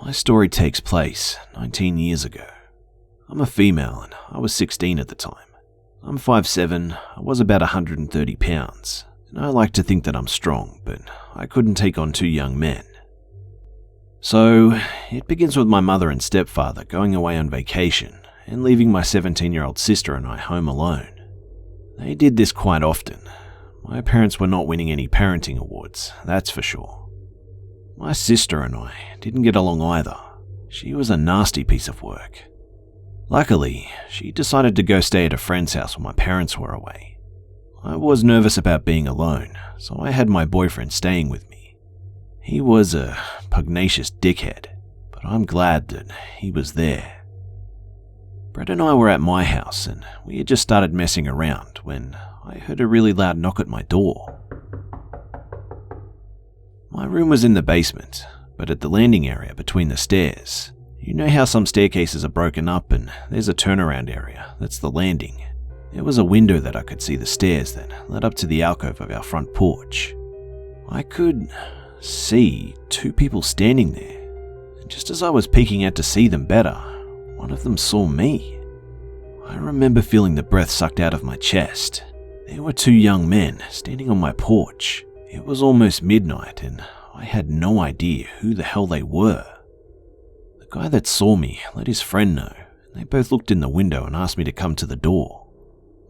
My story takes place 19 years ago. I'm a female and I was 16 at the time. I'm 5'7", I was about 130 pounds, and I like to think that I'm strong, but I couldn't take on two young men. So, it begins with my mother and stepfather going away on vacation and leaving my 17-year-old sister and I home alone. They did this quite often. My parents were not winning any parenting awards, that's for sure. My sister and I didn't get along either. She was a nasty piece of work. Luckily, she decided to go stay at a friend's house while my parents were away. I was nervous about being alone, so I had my boyfriend staying with me. He was a pugnacious dickhead, but I'm glad that he was there. Brett and I were at my house and we had just started messing around when I heard a really loud knock at my door. My room was in the basement, but at the landing area between the stairs. You know how some staircases are broken up and there's a turnaround area, that's the landing. There was a window that I could see the stairs that led up to the alcove of our front porch. I could see two people standing there, and just as I was peeking out to see them better, one of them saw me. I remember feeling the breath sucked out of my chest. There were two young men standing on my porch. It was almost midnight and I had no idea who the hell they were. The guy that saw me let his friend know, and they both looked in the window and asked me to come to the door.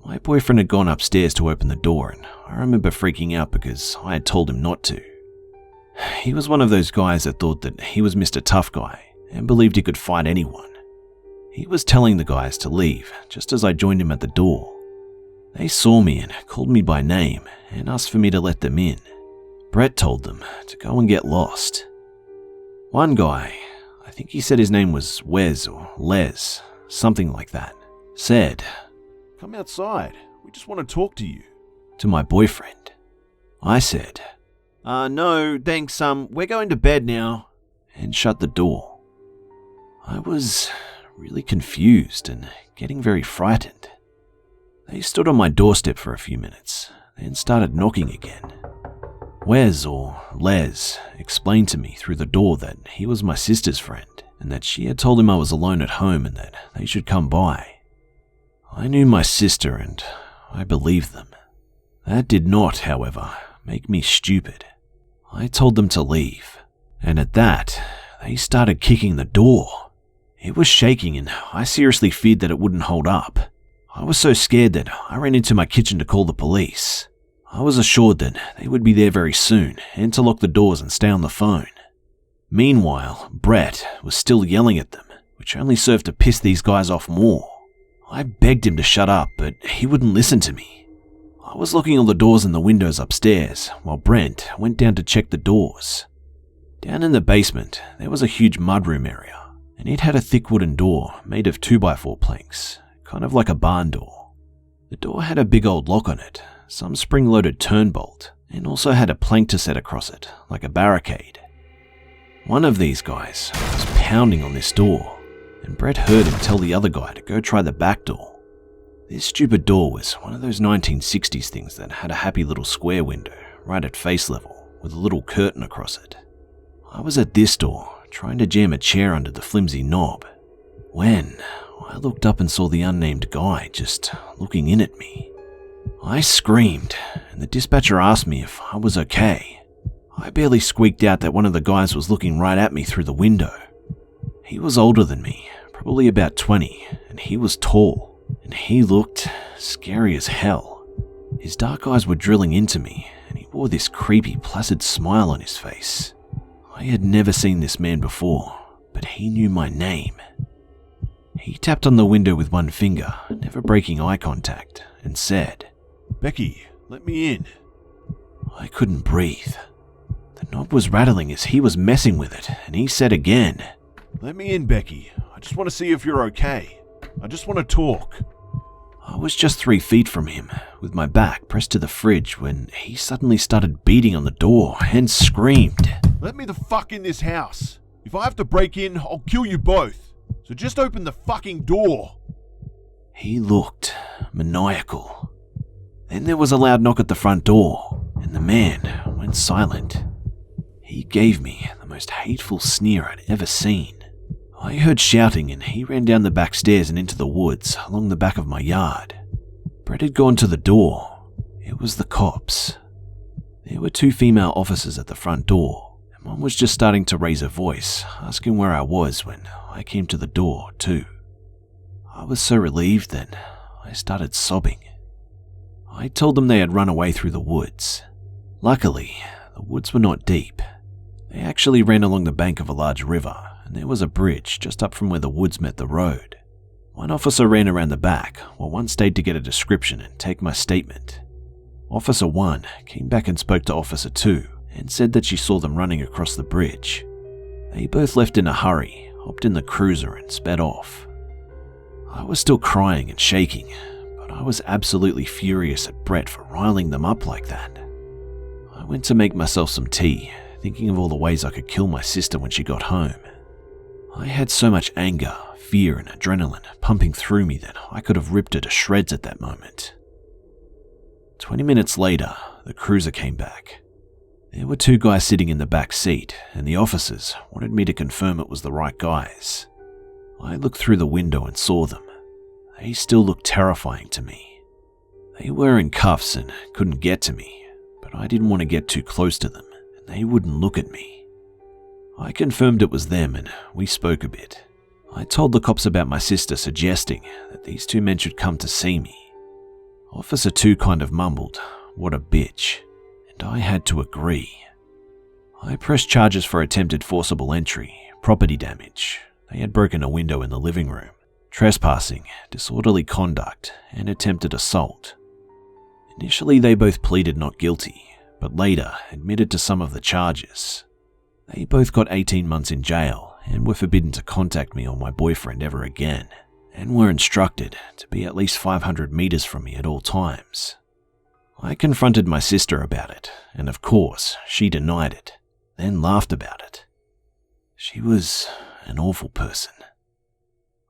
My boyfriend had gone upstairs to open the door, and I remember freaking out because I had told him not to. He was one of those guys that thought that he was Mr. Tough Guy and believed he could fight anyone. He was telling the guys to leave just as I joined him at the door. They saw me and called me by name and asked for me to let them in. Brett told them to go and get lost. One guy, I think he said his name was Wes or Les, something like that, said, "Come outside, we just want to talk to you," to my boyfriend. I said, "No, thanks, we're going to bed now," and shut the door. I was really confused and getting very frightened. They stood on my doorstep for a few minutes, then started knocking again. Wes, or Les, explained to me through the door that he was my sister's friend and that she had told him I was alone at home and that they should come by. I knew my sister and I believed them. That did not, however, make me stupid. I told them to leave, and at that, they started kicking the door. It was shaking and I seriously feared that it wouldn't hold up. I was so scared that I ran into my kitchen to call the police. I was assured that they would be there very soon and to lock the doors and stay on the phone. Meanwhile, Brett was still yelling at them, which only served to piss these guys off more. I begged him to shut up, but he wouldn't listen to me. I was locking all the doors and the windows upstairs, while Brent went down to check the doors. Down in the basement, there was a huge mudroom area, and it had a thick wooden door made of 2x4 planks, kind of like a barn door. The door had a big old lock on it, some spring-loaded turn bolt, and also had a plank to set across it, like a barricade. One of these guys was pounding on this door, and Brett heard him tell the other guy to go try the back door. This stupid door was one of those 1960s things that had a happy little square window right at face level with a little curtain across it. I was at this door trying to jam a chair under the flimsy knob when I looked up and saw the unnamed guy just looking in at me. I screamed, and the dispatcher asked me if I was okay. I barely squeaked out that one of the guys was looking right at me through the window. He was older than me, probably about 20, and he was tall, and he looked scary as hell. His dark eyes were drilling into me, and he wore this creepy, placid smile on his face. I had never seen this man before, but he knew my name. He tapped on the window with one finger, never breaking eye contact, and said, "Becky, let me in." I couldn't breathe. The knob was rattling as he was messing with it, and he said again, "Let me in, Becky. I just want to see if you're okay. I just want to talk." I was just 3 feet from him, with my back pressed to the fridge, when he suddenly started beating on the door and screamed, "Let me the fuck in this house. If I have to break in, I'll kill you both. So just open the fucking door." He looked maniacal. Then there was a loud knock at the front door, and the man went silent. He gave me the most hateful sneer I'd ever seen. I heard shouting and he ran down the back stairs and into the woods along the back of my yard. Brett had gone to the door. It was the cops. There were 2 female officers at the front door, and one was just starting to raise her voice, asking where I was when I came to the door too. I was so relieved that I started sobbing. I told them they had run away through the woods. Luckily, the woods were not deep. They actually ran along the bank of a large river, and there was a bridge just up from where the woods met the road. One officer ran around the back, while one stayed to get a description and take my statement. Officer 1 came back and spoke to Officer 2 and said that she saw them running across the bridge. They both left in a hurry, hopped in the cruiser and sped off. I was still crying and shaking, but I was absolutely furious at Brett for riling them up like that. I went to make myself some tea, thinking of all the ways I could kill my sister when she got home. I had so much anger, fear and adrenaline pumping through me that I could have ripped her to shreds at that moment. 20 minutes later, the cruiser came back. There were 2 guys sitting in the back seat, and the officers wanted me to confirm it was the right guys. I looked through the window and saw them. They still looked terrifying to me. They were in cuffs and couldn't get to me, but I didn't want to get too close to them, and they wouldn't look at me. I confirmed it was them and we spoke a bit. I told the cops about my sister, suggesting that these 2 men should come to see me. Officer 2 kind of mumbled, "What a bitch," and I had to agree. I pressed charges for attempted forcible entry, property damage. They had broken a window in the living room, trespassing, disorderly conduct, and attempted assault. Initially, they both pleaded not guilty, but later admitted to some of the charges. They both got 18 months in jail and were forbidden to contact me or my boyfriend ever again, and were instructed to be at least 500 meters from me at all times. I confronted my sister about it, and of course, she denied it, then laughed about it. She was an awful person.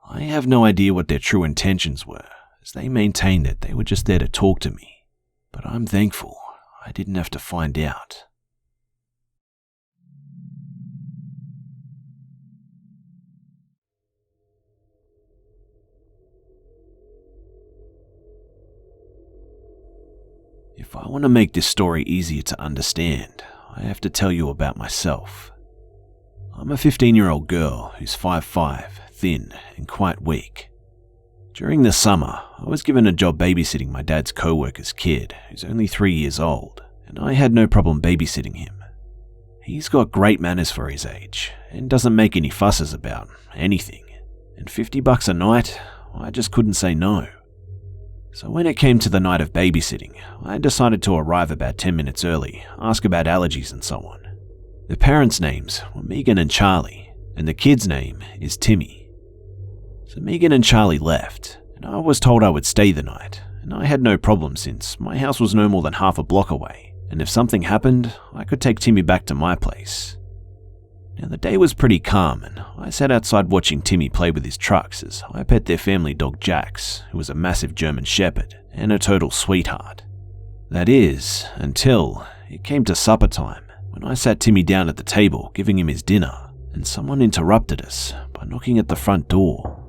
I have no idea what their true intentions were, as they maintained that they were just there to talk to me, but I'm thankful I didn't have to find out. If I want to make this story easier to understand, I have to tell you about myself. I'm a 15-year-old girl who's 5'5", thin, and quite weak. During the summer, I was given a job babysitting my dad's co-worker's kid, who's only 3 years old, and I had no problem babysitting him. He's got great manners for his age, and doesn't make any fusses about anything, and $50 a night, I just couldn't say no. So when it came to the night of babysitting, I decided to arrive about 10 minutes early, ask about allergies and so on. The parents' names were Megan and Charlie, and the kid's name is Timmy. So Megan and Charlie left, and I was told I would stay the night, and I had no problem since my house was no more than half a block away, and if something happened, I could take Timmy back to my place. Now the day was pretty calm, and I sat outside watching Timmy play with his trucks as I pet their family dog Jax, who was a massive German Shepherd and a total sweetheart. That is, until it came to supper time, when I sat Timmy down at the table giving him his dinner, and someone interrupted us by knocking at the front door.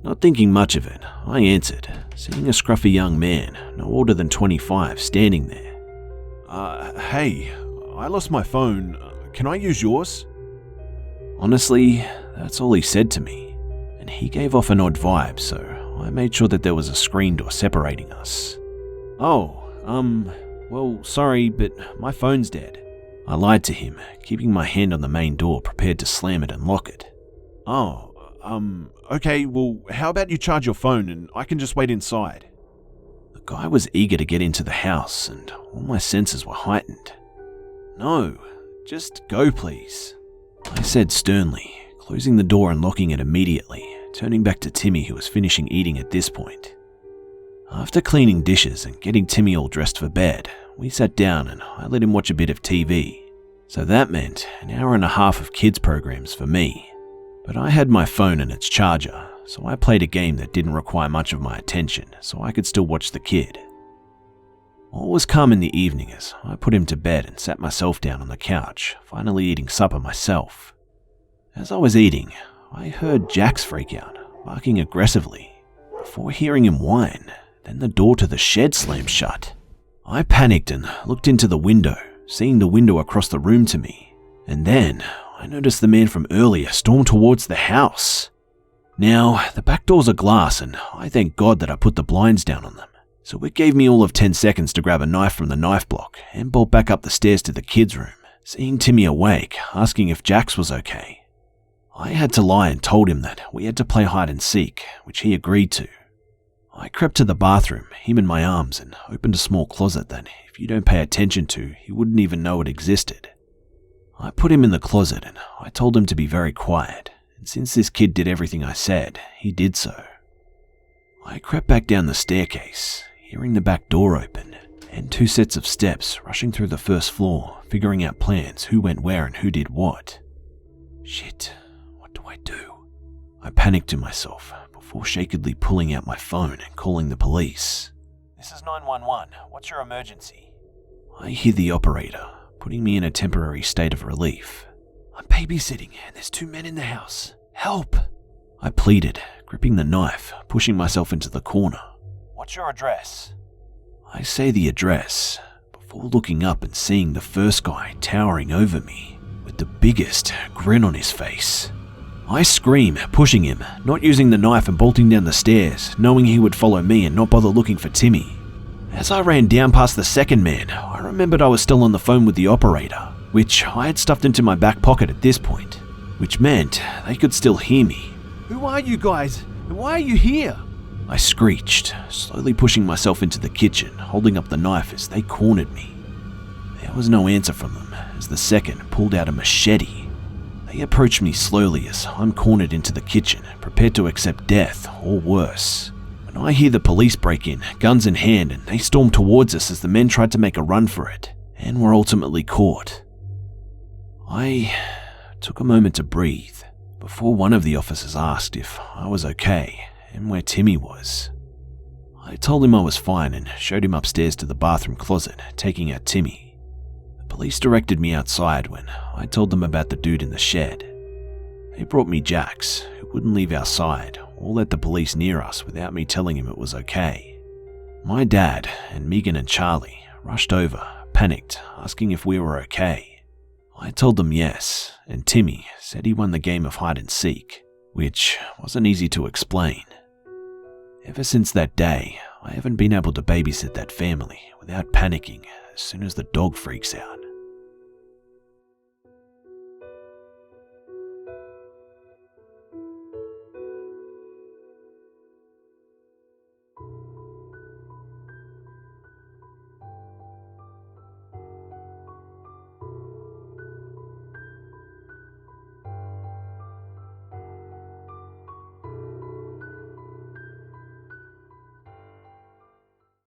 Not thinking much of it, I answered, seeing a scruffy young man, no older than 25, standing there. Hey, I lost my phone. Can I use yours?" Honestly, that's all he said to me, and he gave off an odd vibe, so I made sure that there was a screen door separating us. Well, sorry, but my phone's dead. I lied to him, keeping my hand on the main door prepared to slam it and lock it. Okay, well, how about you charge your phone and I can just wait inside? The guy was eager to get into the house, and all my senses were heightened. "No, just go, please," I said sternly, closing the door and locking it immediately, turning back to Timmy, who was finishing eating at this point. After cleaning dishes and getting Timmy all dressed for bed, we sat down and I let him watch a bit of TV. So that meant an hour and a half of kids programs for me. But I had my phone and its charger, so I played a game that didn't require much of my attention, so I could still watch the kid. All was calm in the evening as I put him to bed and sat myself down on the couch, finally eating supper myself. As I was eating, I heard Jax freak out, barking aggressively, before hearing him whine. Then the door to the shed slammed shut. I panicked and looked into the window, seeing the window across the room to me. And then I noticed the man from earlier storm towards the house. Now, the back doors are glass and I thank God that I put the blinds down on them. So it gave me all of 10 seconds to grab a knife from the knife block and bolt back up the stairs to the kids' room, seeing Timmy awake, asking if Jax was okay. I had to lie and told him that we had to play hide and seek, which he agreed to. I crept to the bathroom, him in my arms, and opened a small closet that, if you don't pay attention to, you wouldn't even know it existed. I put him in the closet and I told him to be very quiet, and since this kid did everything I said, he did so. I crept back down the staircase, hearing the back door open, and 2 sets of steps rushing through the first floor, figuring out plans, who went where and who did what. Shit, what do I do? I panicked to myself before shakily pulling out my phone and calling the police. This is 911. What's your emergency? I hear the operator, putting me in a temporary state of relief. I'm babysitting and there's 2 men in the house. Help! I pleaded, gripping the knife, pushing myself into the corner. What's your address? I say the address, before looking up and seeing the first guy towering over me, with the biggest grin on his face. I scream, pushing him, not using the knife and bolting down the stairs, knowing he would follow me and not bother looking for Timmy. As I ran down past the second man, I remembered I was still on the phone with the operator, which I had stuffed into my back pocket at this point, which meant they could still hear me. Who are you guys? And why are you here? I screeched, slowly pushing myself into the kitchen, holding up the knife as they cornered me. There was no answer from them as the second pulled out a machete. They approached me slowly as I'm cornered into the kitchen, prepared to accept death or worse. When I hear the police break in, guns in hand, and they storm towards us as the men tried to make a run for it, and were ultimately caught. I took a moment to breathe before one of the officers asked if I was okay and where Timmy was. I told him I was fine and showed him upstairs to the bathroom closet, taking out Timmy. The police directed me outside when I told them about the dude in the shed. They brought me Jax, who wouldn't leave our side or let the police near us without me telling him it was okay. My dad and Megan and Charlie rushed over, panicked, asking if we were okay. I told them yes, and Timmy said he won the game of hide and seek, which wasn't easy to explain. Ever since that day, I haven't been able to babysit that family without panicking as soon as the dog freaks out.